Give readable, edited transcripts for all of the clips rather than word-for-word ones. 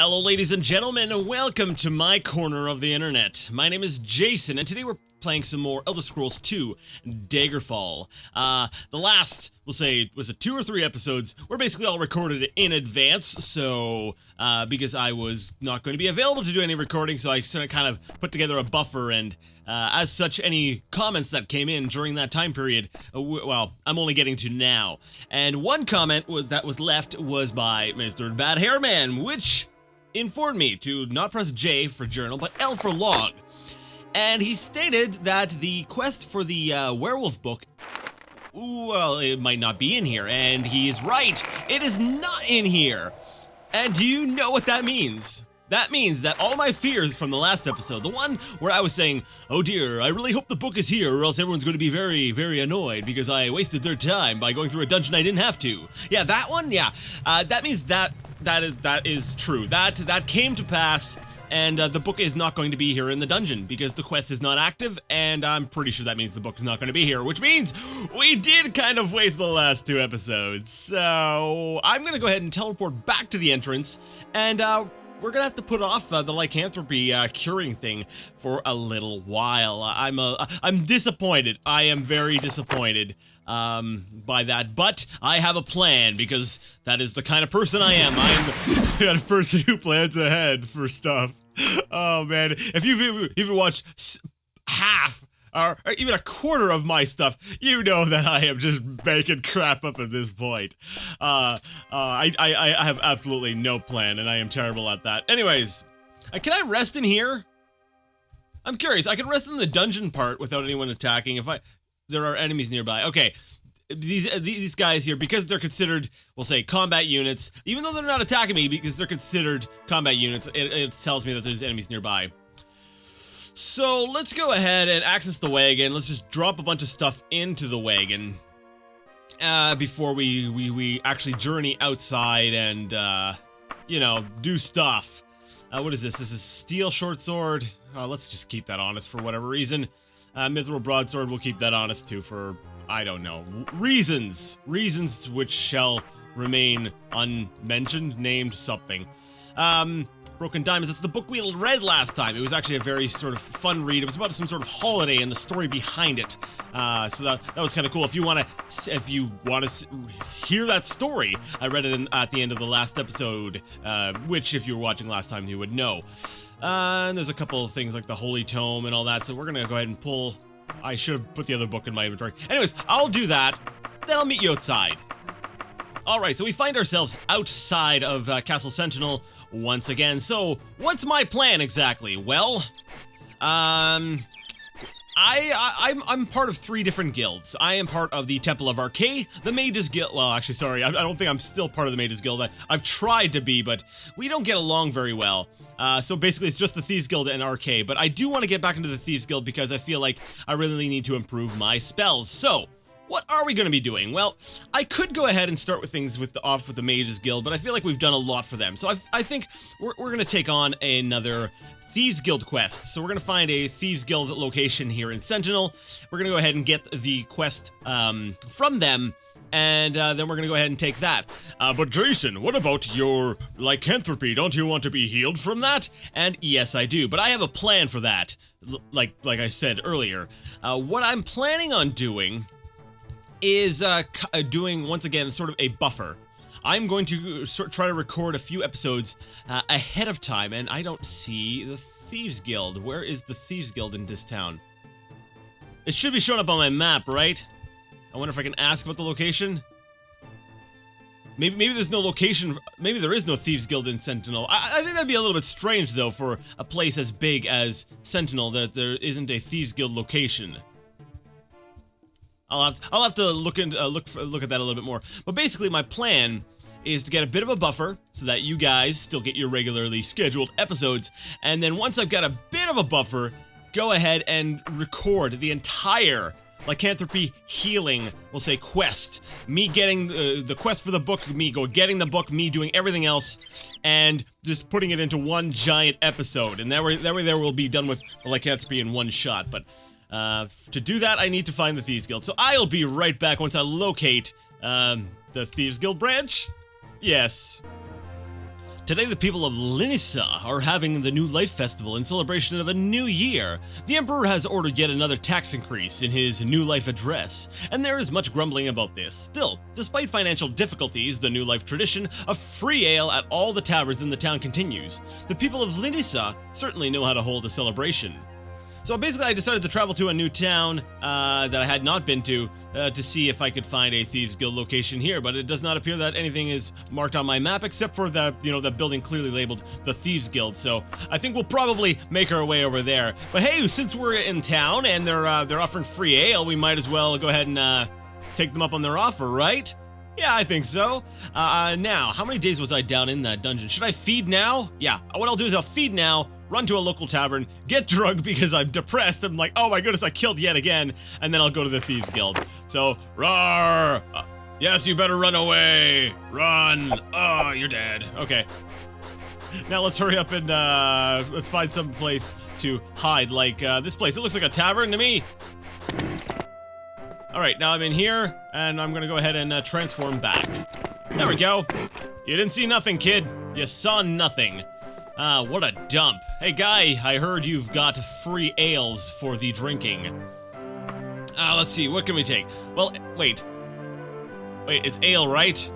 Hello ladies and gentlemen, and welcome to my corner of the internet. My name is Jason, and today we're playing some more Elder Scrolls 2 Daggerfall. The last, we'll say, was it 2 or 3 episodes, were basically all recorded in advance, so, because I was not going to be available to do any recording, so I sort of kind of put together a buffer, and as such, any comments that came in during that time period, well, I'm only getting to now. And one comment that was left was by Mr. Bad Hairman, which informed me to not press J for journal, but L for log. And he stated that the quest for the werewolf book, well, it might not be in here, and he is right. It is not in here. And do you know what that means? That means that all my fears from the last episode, the one where I was saying, oh dear, I really hope the book is here or else everyone's going to be very, very annoyed because I wasted their time by going through a dungeon I didn't have to. Yeah, that one, yeah. That means that is true. That came to pass, and the book is not going to be here in the dungeon because the quest is not active, and I'm pretty sure that means the book is not going to be here, which means we did kind of waste the last 2 episodes. So I'm going to go ahead and teleport back to the entrance, and we're gonna have to put off the lycanthropy curing thing for a little while. I'm disappointed. I am very disappointed by that, but I have a plan because that is the kind of person I am. I am the kind of person who plans ahead for stuff. Oh man, if you've even watched half or even a quarter of my stuff, you know that I am just making crap up at this point. I have absolutely no plan, and I am terrible at that. Anyways, can I rest in here? I'm curious. I can rest in the dungeon part without anyone attacking if there are enemies nearby. Okay, these guys here, because they're considered, we'll say, combat units, even though they're not attacking me, because they're considered combat units, it tells me that there's enemies nearby. So let's go ahead and access the wagon. Let's just drop a bunch of stuff into the wagon before we actually journey outside and, you know, do stuff. What is this? This is steel short sword. Let's just keep that honest for whatever reason. Mithril broadsword, we'll keep that honest too for, I don't know, reasons which shall remain unmentioned, named something. Broken Diamonds, it's the book we read last time. It was actually a very sort of fun read. It was about some sort of holiday and the story behind it. So that was kind of cool. If you want to hear that story, I read it at the end of the last episode, which if you were watching last time, you would know. And there's a couple of things like the Holy Tome and all that, so we're gonna go ahead and pull. I should have put the other book in my inventory. Anyways, I'll do that, then I'll meet you outside. Alright, so we find ourselves outside of Castle Sentinel once again. So, what's my plan exactly? Well, I'm part of 3 different guilds. I am part of the Temple of Arcade, the Mages Guild. Well, actually, sorry, I don't think I'm still part of the Mages Guild. I've tried to be, but we don't get along very well. So basically, it's just the Thieves Guild and Arcade. But I do want to get back into the Thieves Guild because I feel like I really need to improve my spells. So, what are we going to be doing? Well, I could go ahead and start with things off with the Mages Guild, but I feel like we've done a lot for them. So I think we're going to take on another Thieves Guild quest. So we're going to find a Thieves Guild location here in Sentinel. We're going to go ahead and get the quest from them, and then we're going to go ahead and take that. But Jason, what about your lycanthropy? Don't you want to be healed from that? And yes, I do, but I have a plan for that, like I said earlier. What I'm planning on doing is doing, once again, sort of a buffer. I'm going to try to record a few episodes ahead of time, and I don't see the Thieves Guild. Where is the Thieves Guild in this town? It should be showing up on my map, right? I wonder if I can ask about the location. Maybe there's no location, maybe there is no Thieves Guild in Sentinel. I think that'd be a little bit strange, though, for a place as big as Sentinel, that there isn't a Thieves Guild location. I'll have to look at that a little bit more. But basically, my plan is to get a bit of a buffer so that you guys still get your regularly scheduled episodes. And then once I've got a bit of a buffer, go ahead and record the entire lycanthropy healing, we'll say, quest. Me getting the quest for the book, me getting the book, me doing everything else, and just putting it into one giant episode. And that way we'll be done with the lycanthropy in one shot. But to do that, I need to find the Thieves Guild. So I'll be right back once I locate the Thieves Guild branch. Yes. Today, the people of Linissa are having the New Life Festival in celebration of a new year. The Emperor has ordered yet another tax increase in his New Life address, and there is much grumbling about this. Still, despite financial difficulties, the New Life tradition of free ale at all the taverns in the town continues. The people of Linissa certainly know how to hold a celebration. So basically, I decided to travel to a new town that I had not been to see if I could find a Thieves Guild location here, but it does not appear that anything is marked on my map except for the building clearly labeled the Thieves Guild. So I think we'll probably make our way over there. But hey, since we're in town and they're offering free ale, we might as well go ahead and take them up on their offer, right? Yeah, I think so. Now, how many days was I down in that dungeon? Should I feed now? Yeah, what I'll do is I'll feed now, run to a local tavern, get drunk because I'm depressed. I'm like, oh my goodness, I killed yet again. And then I'll go to the Thieves Guild. So, roar! Yes, you better run away. Run. Oh, you're dead. Okay. Now let's hurry up and let's find some place to hide, like this place. It looks like a tavern to me. Alright, now I'm in here, and I'm gonna go ahead and transform back. There we go. You didn't see nothing, kid. You saw nothing. What a dump. Hey, guy, I heard you've got free ales for the drinking. Let's see, what can we take? Well, wait. Wait, it's ale, right?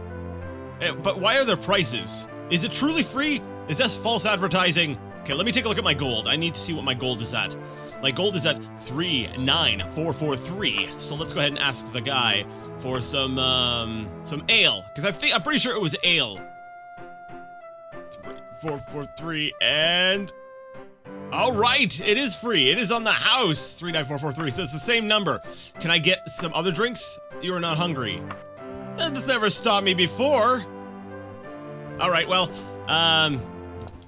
But why are there prices? Is it truly free? Is this false advertising? Okay, let me take a look at my gold. I need to see what my gold is at. My gold is at 39443. So let's go ahead and ask the guy for some ale, because I'm pretty sure it was ale. 443 and all right, it is free. It is on the house. 39443. So it's the same number. Can I get some other drinks? You are not hungry. That's never stopped me before. All right, well,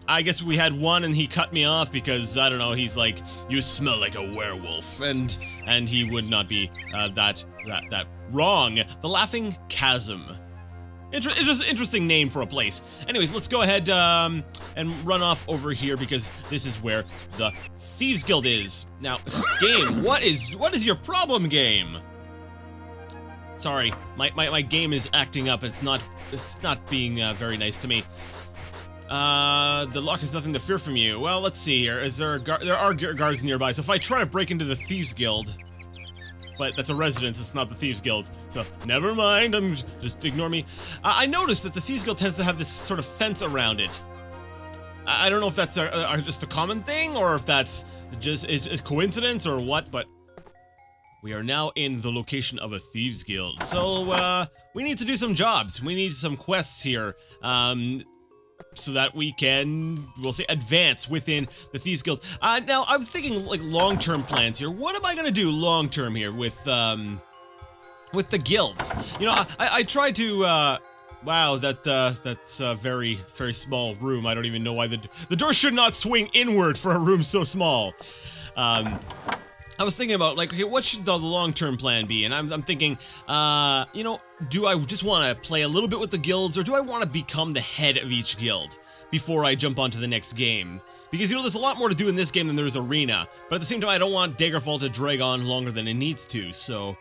I guess we had one and he cut me off because, I don't know, he's like, you smell like a werewolf, and he would not be, that wrong. The Laughing Chasm. Interesting name for a place. Anyways, let's go ahead, and run off over here because this is where the Thieves Guild is. Now, game, what is your problem, game? Sorry, my game is acting up. It's not being, very nice to me. The lock has nothing to fear from you. Well, let's see here. There are guards nearby, so if I try to break into the Thieves Guild, but that's a residence, it's not the Thieves Guild, so never mind, just ignore me. I noticed that the Thieves Guild tends to have this sort of fence around it. I don't know if that's just a common thing, or if that's just it's coincidence or what, but we are now in the location of a Thieves Guild. So, we need to do some jobs. We need some quests here. So that we can, we'll say, advance within the Thieves Guild. Now, I'm thinking, like, long-term plans here. What am I gonna do long-term here with the guilds? You know, I tried to, wow, that's a very, very small room. I don't even know why the door should not swing inward for a room so small. I was thinking about, like, okay, what should the long-term plan be? And I'm thinking, you know, do I just want to play a little bit with the guilds, or do I want to become the head of each guild before I jump onto the next game? Because, you know, there's a lot more to do in this game than there is Arena, but at the same time, I don't want Daggerfall to drag on longer than it needs to, so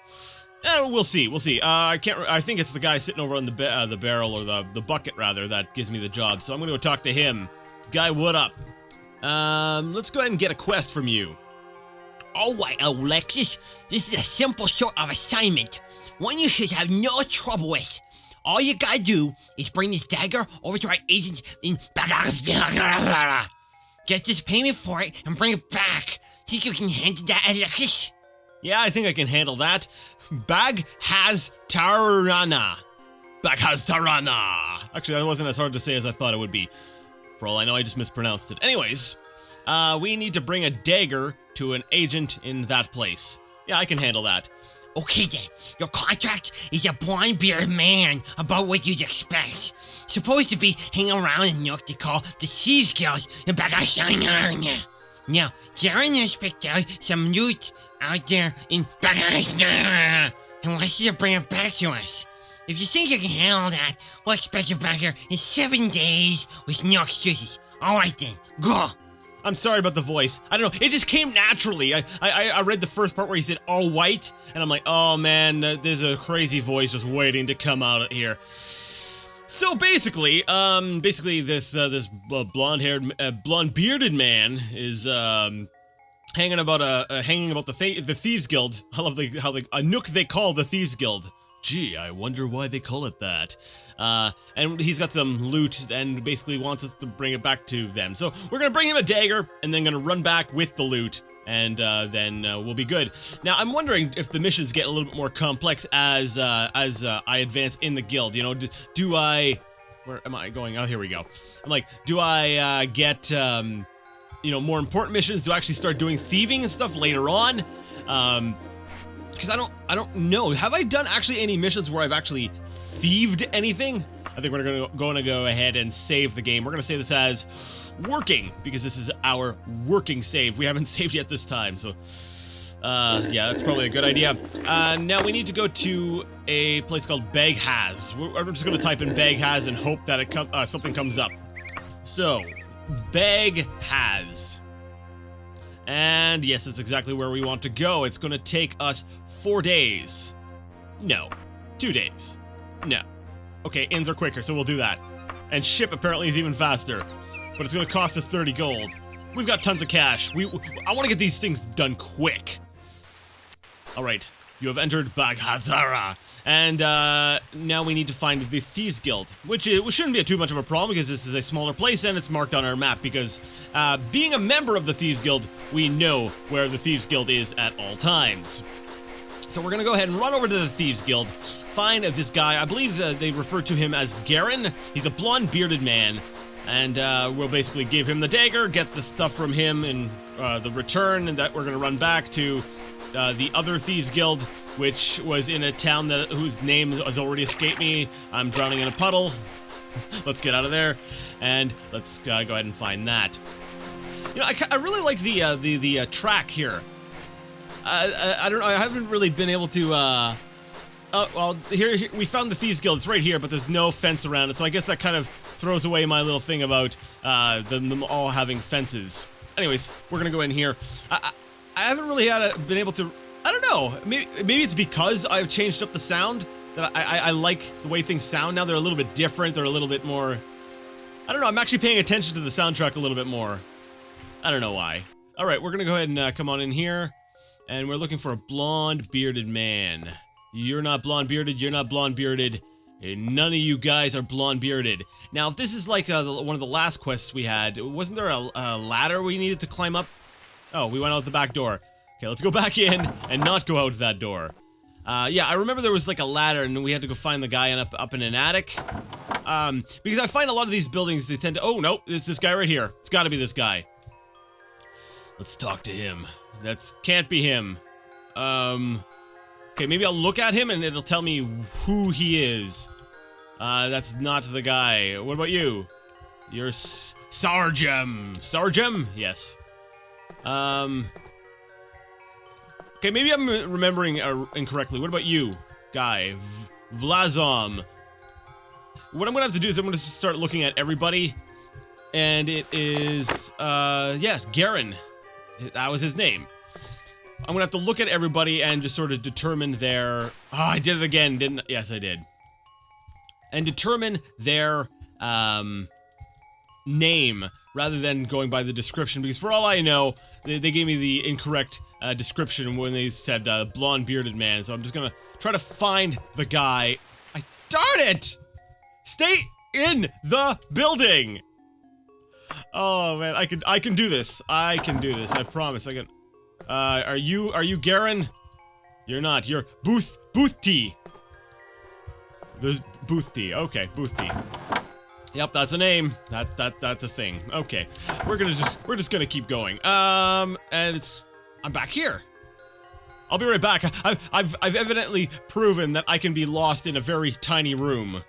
we'll see, I think it's the guy sitting over on the barrel, or the bucket, rather, that gives me the job, so I'm gonna go talk to him. Guy, what up? Let's go ahead and get a quest from you. Alright, Alexis, this is a simple sort of assignment, one you should have no trouble with. All you gotta do is bring this dagger over to our agent in get this payment for it and bring it back. Think you can handle that, Alexis? Yeah, I think I can handle that. Bag has Tarana. Bag has Tarana. Actually, that wasn't as hard to say as I thought it would be. For all I know, I just mispronounced it. Anyways, we need to bring a dagger to an agent in that place. Yeah, I can handle that. Okay then, your contract is a blonde-bearded man, about what you'd expect. Supposed to be hanging around in nook they call the Thieves Guild in Bagashana. Now, Jaren has picked out some loot out there in Bagashana and wants you to bring it back to us. If you think you can handle that, we'll expect you back here in 7 days with no excuses. Alright then, go! I'm sorry about the voice. I don't know, it just came naturally. I read the first part where he said all white, and I'm like, oh man, there's a crazy voice just waiting to come out here. So So basically, this blonde bearded man is hanging about the Thieves Guild. I love a nook they call the Thieves Guild. Gee, I wonder why they call it that. And he's got some loot and basically wants us to bring it back to them. So we're gonna bring him a dagger and then gonna run back with the loot. And then we'll be good. Now, I'm wondering if the missions get a little bit more complex as I advance in the guild. You know, do I... Where am I going? Oh, here we go. I'm like, do I get, you know, more important missions? Do I actually start doing thieving and stuff later on? Because I don't know. Have I done actually any missions where I've actually thieved anything? I think we're gonna go ahead and save the game. We're gonna save this as working because this is our working save. We haven't saved yet this time, so yeah, that's probably a good idea. Now we need to go to a place called Bag Has. I'm just gonna type in Bag Has and hope that something comes up. So, Bag Has. And yes, it's exactly where we want to go. It's gonna take us 4 days. No. 2 days. No. Okay, inns are quicker, so we'll do that. And ship apparently is even faster. But it's gonna cost us 30 gold. We've got tons of cash. I wanna get these things done quick. Alright, you have entered Baghazara. And now we need to find the Thieves Guild. Which shouldn't be too much of a problem because this is a smaller place and it's marked on our map. Because being a member of the Thieves Guild, we know where the Thieves Guild is at all times. So we're gonna go ahead and run over to the Thieves Guild, find this guy. I believe they refer to him as Garen. He's a blonde bearded man, and we'll basically give him the dagger, get the stuff from him in the return, and that we're gonna run back to the other Thieves Guild, which was in a town whose name has already escaped me. I'm drowning in a puddle. Let's get out of there, and let's go ahead and find that. You know, I really like the track here. I don't know, I haven't really been able to, oh, well, here, we found the Thieves Guild. It's right here, but there's no fence around it, so I guess that kind of throws away my little thing about, them all having fences. Anyways, we're gonna go in here. I haven't really been able to, I don't know, maybe it's because I've changed up the sound, that I like the way things sound now. They're a little bit different, they're a little bit more, I don't know, I'm actually paying attention to the soundtrack a little bit more. I don't know why. Alright, we're gonna go ahead and come on in here. And we're looking for a blonde bearded man. You're not blonde bearded, you're not blonde bearded, and none of you guys are blonde bearded. Now, if this is like one of the last quests we had, wasn't there a ladder we needed to climb up? Oh, we went out the back door. Okay, let's go back in and not go out that door. Yeah, I remember there was like a ladder and we had to go find the guy up in an attic. Because I find a lot of these buildings, they tend to, oh no, it's this guy right here. It's gotta be this guy. Let's talk to him. That can't be him. Okay, maybe I'll look at him and it'll tell me who he is. That's not the guy. What about you? You're Sargem. Sargem? Yes. Okay, maybe I'm remembering incorrectly. What about you, guy? Vlazom. What I'm gonna have to do is I'm gonna start looking at everybody. And it is, yeah, Garen. That was his name. I'm gonna have to look at everybody and just sort of determine their... Oh, I did it again, didn't I? Yes, I did. And determine their, name, rather than going by the description, because for all I know, they gave me the incorrect, description when they said, blonde bearded man, so I'm just gonna try to find the guy. Darn it! Stay in the building! Oh man, I can do this. I can do this, I promise, I can... are you Garen? You're not, you're Boothty. There's Boothty, okay, Boothty. Yep, that's a name. That's a thing. Okay. We're just gonna keep going. And I'm back here. I'll be right back. I've evidently proven that I can be lost in a very tiny room.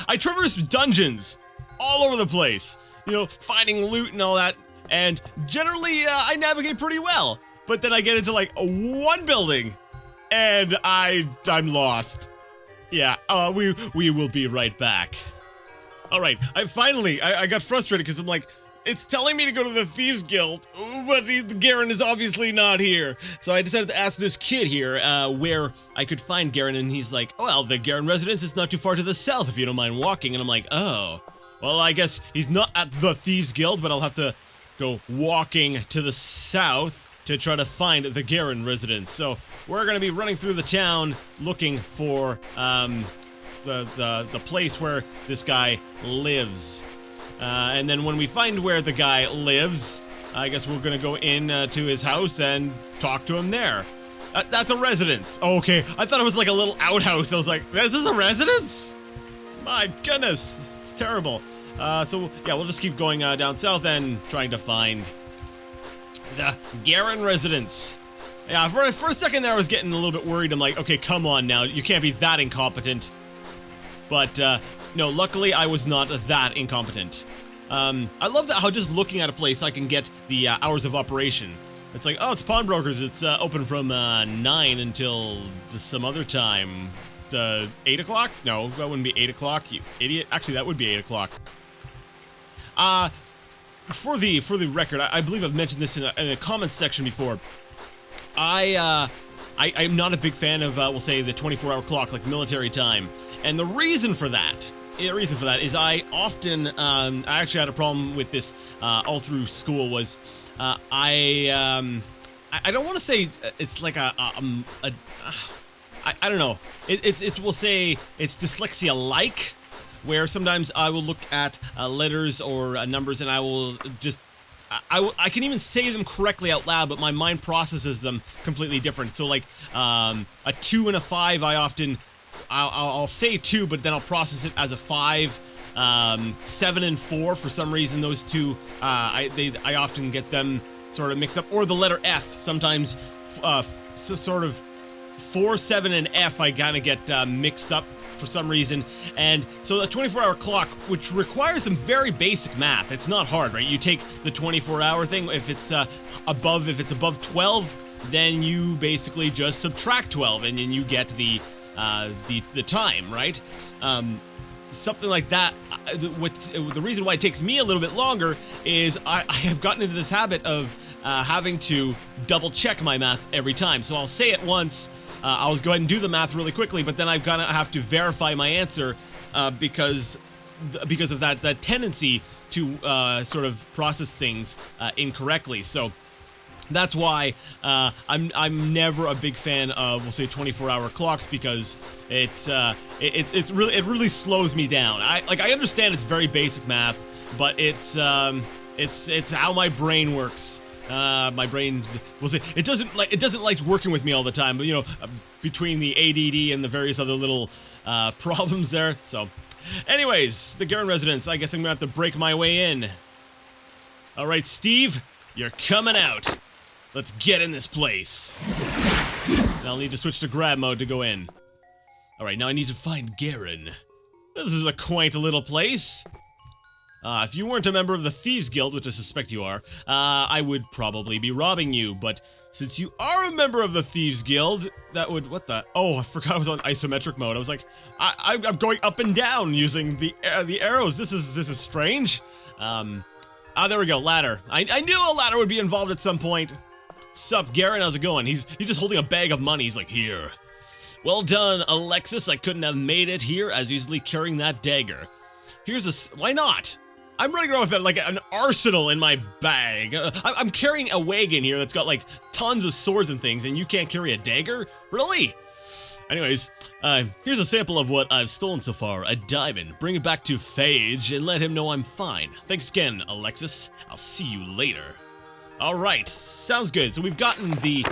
I traverse dungeons all over the place, you know, finding loot and all that, and generally, I navigate pretty well. But then I get into, like, one building, and I'm lost. Yeah, we will be right back. Alright, I got frustrated because I'm like, it's telling me to go to the Thieves Guild, but Garen is obviously not here. So I decided to ask this kid here where I could find Garen, and he's like, oh, well, the Garen residence is not too far to the south if you don't mind walking. And I'm like, oh, well, I guess he's not at the Thieves Guild, but I'll have to go walking to the south to try to find the Garen residence. So we're gonna be running through the town looking for the place where this guy lives. And then when we find where the guy lives, I guess we're gonna go in to his house and talk to him there. That's a residence. Oh, okay, I thought it was like a little outhouse. I was like, this is a residence? My goodness, it's terrible. So yeah, we'll just keep going down south and trying to find the Garen residence. Yeah, for a second there I was getting a little bit worried. I'm like, okay, come on now, you can't be that incompetent. But no, luckily I was not that incompetent. I love that how just looking at a place I can get the hours of operation. It's like, oh, it's pawnbrokers, it's open from 9 until some other time. 8 o'clock? No, that wouldn't be 8 o'clock, you idiot. Actually, that would be 8 o'clock. For the record, I believe I've mentioned this in a comment section before. I'm not a big fan of, we'll say, the 24-hour clock, like military time. And the reason for that is I often, I actually had a problem with this all through school, was I don't want to say it's like I don't know. It's we'll say it's dyslexia-like, where sometimes I will look at letters or numbers and I will just I can even say them correctly out loud, but my mind processes them completely different. So like a 2 and a 5, I'll say 2, but then I'll process it as a 5. 7 and 4, for some reason, those two I often get them sort of mixed up. Or the letter F, sometimes sort of 4, 7, and F I kind of get mixed up for some reason. And so a 24-hour clock, which requires some very basic math. It's not hard, right? You take the 24-hour thing. If it's above 12, then you basically just subtract 12, and then you get the time, right? Something like that. The reason why it takes me a little bit longer is I have gotten into this habit of having to double check my math every time. So I'll say it once. I'll go ahead and do the math really quickly, but then I've got to have to verify my answer because of that tendency to sort of process things incorrectly. So that's why I'm never a big fan of, we'll say, 24-hour clocks, because it really slows me down. I understand it's very basic math, but it's how my brain works. My brain, we'll say, it doesn't like working with me all the time, but you know, between the ADD and the various other little problems there. So anyways, the Garen residence, I guess I'm gonna have to break my way in. Alright, Steve, you're coming out. Let's get in this place. And I'll need to switch to grab mode to go in. Alright, now I need to find Garen. This is a quaint little place. If you weren't a member of the Thieves Guild, which I suspect you are, I would probably be robbing you, but since you are a member of the Thieves Guild, that would, what the, oh, I forgot I was on isometric mode. I was like, I'm going up and down using the arrows. This is strange. There we go, ladder. I knew a ladder would be involved at some point. Sup, Garen, how's it going? He's just holding a bag of money. He's like, here. Well done, Alexis. I couldn't have made it here as easily carrying that dagger. Why not? I'm running around with like an arsenal in my bag. I'm carrying a wagon here that's got like tons of swords and things, and you can't carry a dagger? Really? Anyways, here's a sample of what I've stolen so far, a diamond. Bring it back to Phage and let him know I'm fine. Thanks again, Alexis. I'll see you later. Alright, sounds good. So we've gotten the,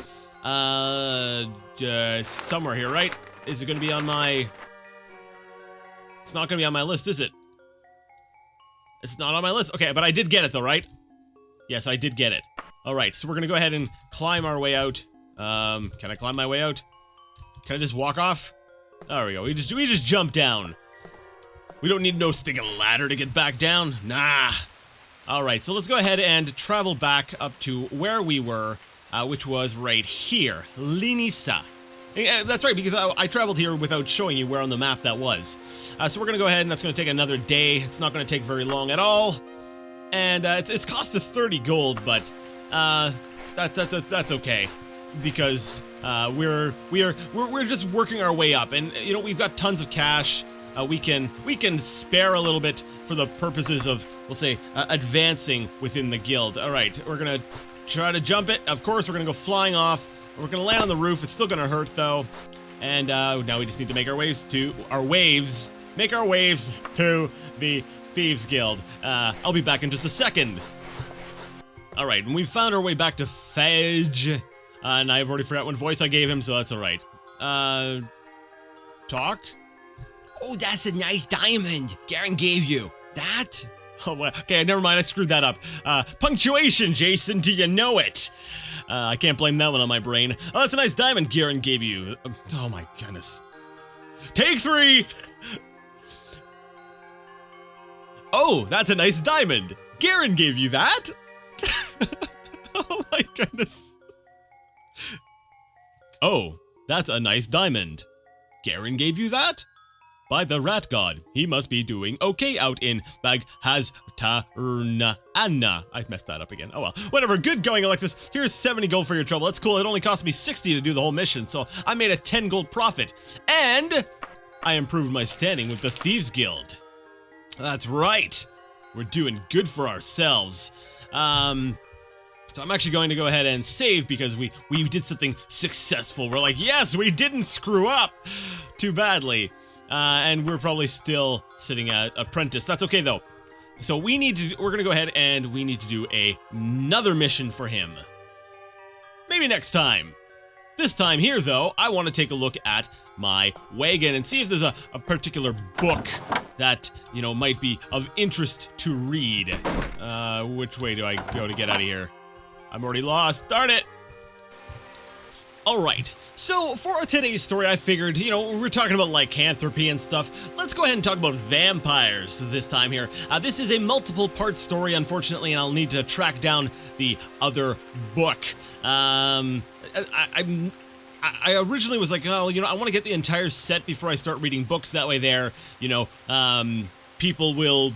somewhere here, right? Is it gonna be on my... It's not gonna be on my list, is it? It's not on my list. Okay, but I did get it though, right? Yes, I did get it. Alright, so we're gonna go ahead and climb our way out. Can I climb my way out? Can I just walk off? There we go. We just jump down. We don't need no stinking ladder to get back down. Nah. Alright, so let's go ahead and travel back up to where we were, which was right here. Linissa. That's right, because I traveled here without showing you where on the map that was. So we're gonna go ahead and that's gonna take another day. It's not gonna take very long at all. and it's cost us 30 gold, but that's okay, because we're just working our way up, and you know, we've got tons of cash. We can spare a little bit for the purposes of, we'll say, advancing within the guild. All right, we're gonna try to jump it. Of course, we're gonna go flying off. We're gonna land on the roof. It's still gonna hurt though. And now we just need to make our waves to the Thieves Guild. I'll be back in just a second. All right, and we found our way back to Fedge, and I've already forgot what voice I gave him, so that's all right. Talk? Oh, that's a nice diamond Garen gave you. That? Oh, well, okay, never mind, I screwed that up. Punctuation, Jason, do you know it? I can't blame that one on my brain. Oh, that's a nice diamond Garen gave you. Oh my goodness. Take 3! Oh, that's a nice diamond. Garen gave you that? Oh my goodness. Oh, that's a nice diamond. Garen gave you that? By the rat god, he must be doing okay out in Baghaztarna. I messed that up again. Oh well. Whatever, good going, Alexis. Here's 70 gold for your trouble. That's cool. It only cost me 60 to do the whole mission, so I made a 10 gold profit. And I improved my standing with the Thieves Guild. That's right. We're doing good for ourselves. So I'm actually going to go ahead and save because we did something successful. We're like, yes, we didn't screw up too badly. And we're probably still sitting at apprentice. That's okay though. So we're gonna go ahead and we need to do another mission for him. Maybe next time. This time here though, I want to take a look at my wagon and see if there's a particular book that, you know, might be of interest to read. Which way do I go to get out of here? I'm already lost, darn it! Alright, so for today's story I figured, you know, we're talking about lycanthropy and stuff, let's go ahead and talk about vampires this time here. This is a multiple part story, unfortunately, and I'll need to track down the other book. I originally was like, oh, you know, I want to get the entire set before I start reading books, that way there, you know, people will...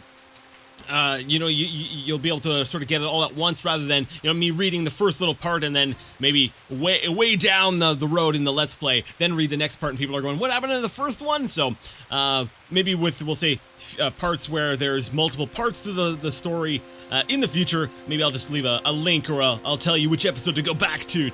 you know, you'll be able to sort of get it all at once rather than, you know, me reading the first little part and then maybe way down the road in the Let's Play, then read the next part and people are going, what happened to the first one? So, maybe with, we'll say, parts where there's multiple parts to the story, in the future, maybe I'll just leave a link or I'll tell you which episode to go back to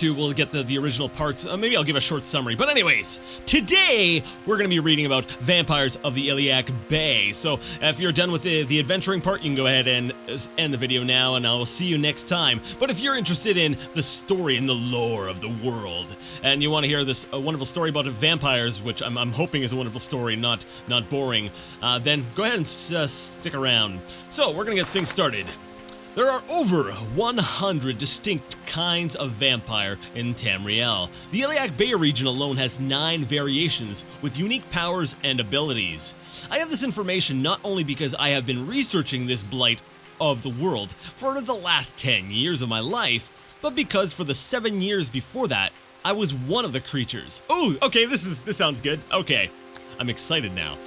we'll get the original parts. Maybe I'll give a short summary. But anyways, today we're going to be reading about vampires of the Iliac Bay. So if you're done with the adventuring part, you can go ahead and end the video now, and I will see you next time. But if you're interested in the story and the lore of the world, and you want to hear this wonderful story about vampires, which I'm hoping is a wonderful story, not boring, then go ahead and stick around. So we're going to get things started. There are over 100 distinct kinds of vampire in Tamriel. The Iliac Bay region alone has 9 variations with unique powers and abilities. I have this information not only because I have been researching this blight of the world for the last 10 years of my life, but because for the 7 years before that, I was one of the creatures. Oh, okay, this sounds good. Okay, I'm excited now.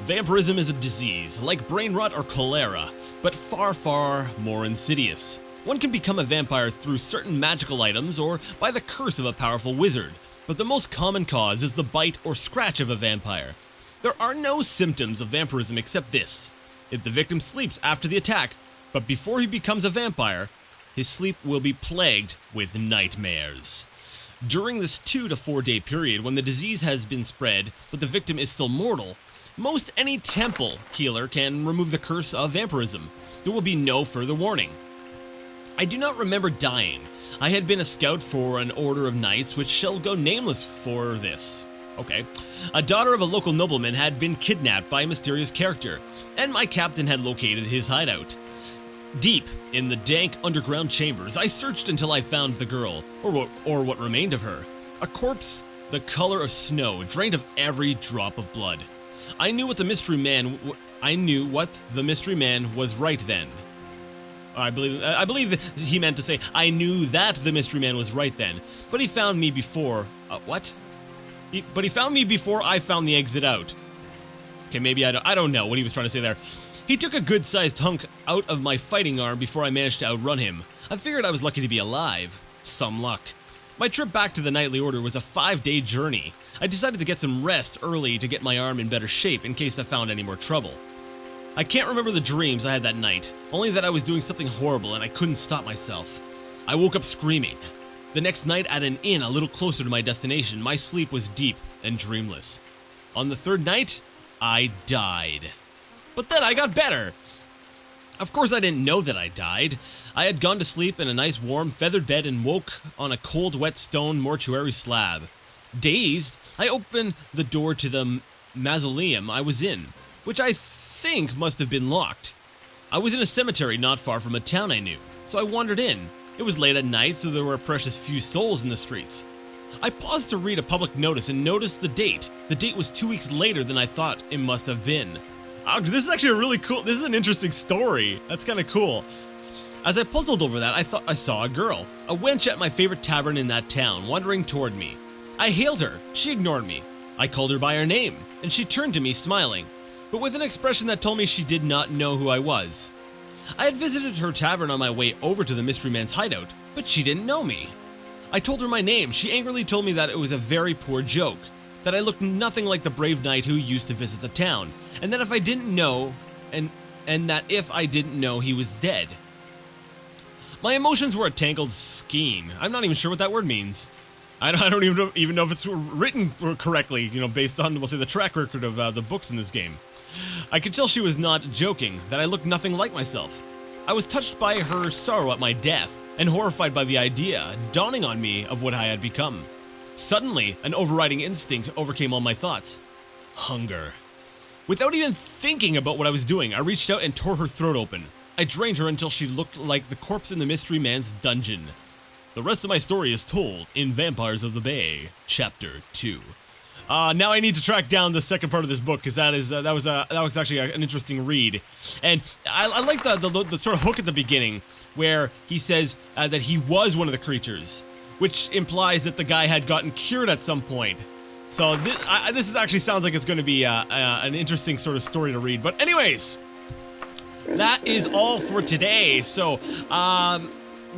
Vampirism is a disease, like brain rot or cholera, but far, far more insidious. One can become a vampire through certain magical items or by the curse of a powerful wizard, but the most common cause is the bite or scratch of a vampire. There are no symptoms of vampirism except this: if the victim sleeps after the attack, but before he becomes a vampire, his sleep will be plagued with nightmares. During this 2 to 4 day period when the disease has been spread, but the victim is still mortal, most any temple healer can remove the curse of vampirism. There will be no further warning. I do not remember dying. I had been a scout for an order of knights which shall go nameless for this. Okay. A daughter of a local nobleman had been kidnapped by a mysterious character, and my captain had located his hideout. Deep in the dank underground chambers, I searched until I found the girl, or what remained of her. A corpse the color of snow, drained of every drop of blood. I knew what the mystery man was right then. I believe that he meant to say, I knew that the mystery man was right then, but he found me before, what? But he found me before I found the exit out. Okay, maybe I don't know what he was trying to say there. He took a good-sized hunk out of my fighting arm before I managed to outrun him. I figured I was lucky to be alive. Some luck. My trip back to the Knightly Order was a 5-day journey. I decided to get some rest early to get my arm in better shape in case I found any more trouble. I can't remember the dreams I had that night, only that I was doing something horrible and I couldn't stop myself. I woke up screaming. The next night at an inn a little closer to my destination, my sleep was deep and dreamless. On the 3rd night, I died. But then I got better. Of course I didn't know that I died. I had gone to sleep in a nice warm feathered bed and woke on a cold wet stone mortuary slab. Dazed, I opened the door to the mausoleum I was in, which I think must have been locked. I was in a cemetery not far from a town I knew, so I wandered in. It was late at night, so there were a precious few souls in the streets. I paused to read a public notice and noticed the date. The date was 2 weeks later than I thought it must have been. Oh, this is actually a really cool, this is an interesting story. That's kind of cool. As I puzzled over that, I thought I saw a girl, a wench at my favorite tavern in that town, wandering toward me. I hailed her. She ignored me. I called her by her name, and she turned to me smiling, but with an expression that told me she did not know who I was. I had visited her tavern on my way over to the mystery man's hideout, but she didn't know me. I told her my name. She angrily told me that it was a very poor joke, that I looked nothing like the brave knight who used to visit the town, and that if I didn't know, he was dead. My emotions were a tangled skein. I'm not even sure what that word means. I don't even know if it's written correctly, based on, we'll say, the track record of the books in this game. I could tell she was not joking, that I looked nothing like myself. I was touched by her sorrow at my death, and horrified by the idea dawning on me of what I had become. Suddenly, an overriding instinct overcame all my thoughts. Hunger. Without even thinking about what I was doing, I reached out and tore her throat open. I drained her until she looked like the corpse in the mystery man's dungeon. The rest of my story is told in Vampires of the Bay, Chapter 2. Now I need to track down the second part of this book, because that was actually an interesting read. And I like the sort of hook at the beginning, where he says that he was one of the creatures, which implies that the guy had gotten cured at some point. So this actually sounds like it's going to be an interesting sort of story to read. But anyways, that is all for today. So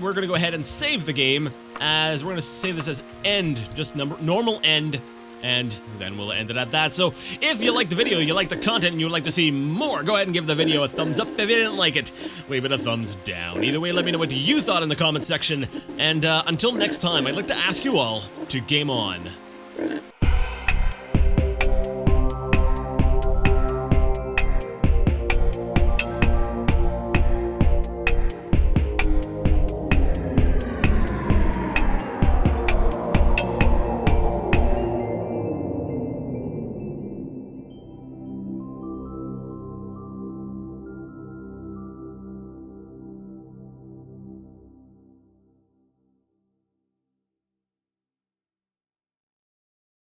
we're going to go ahead and save the game, as we're going to save this as end, just normal end. And then we'll end it at that. So if you like the video, you like the content, and you would like to see more, go ahead and give the video a thumbs up. If you didn't like it, leave it a thumbs down. Either way, let me know what you thought in the comment section. And until next time, I'd like to ask you all to game on.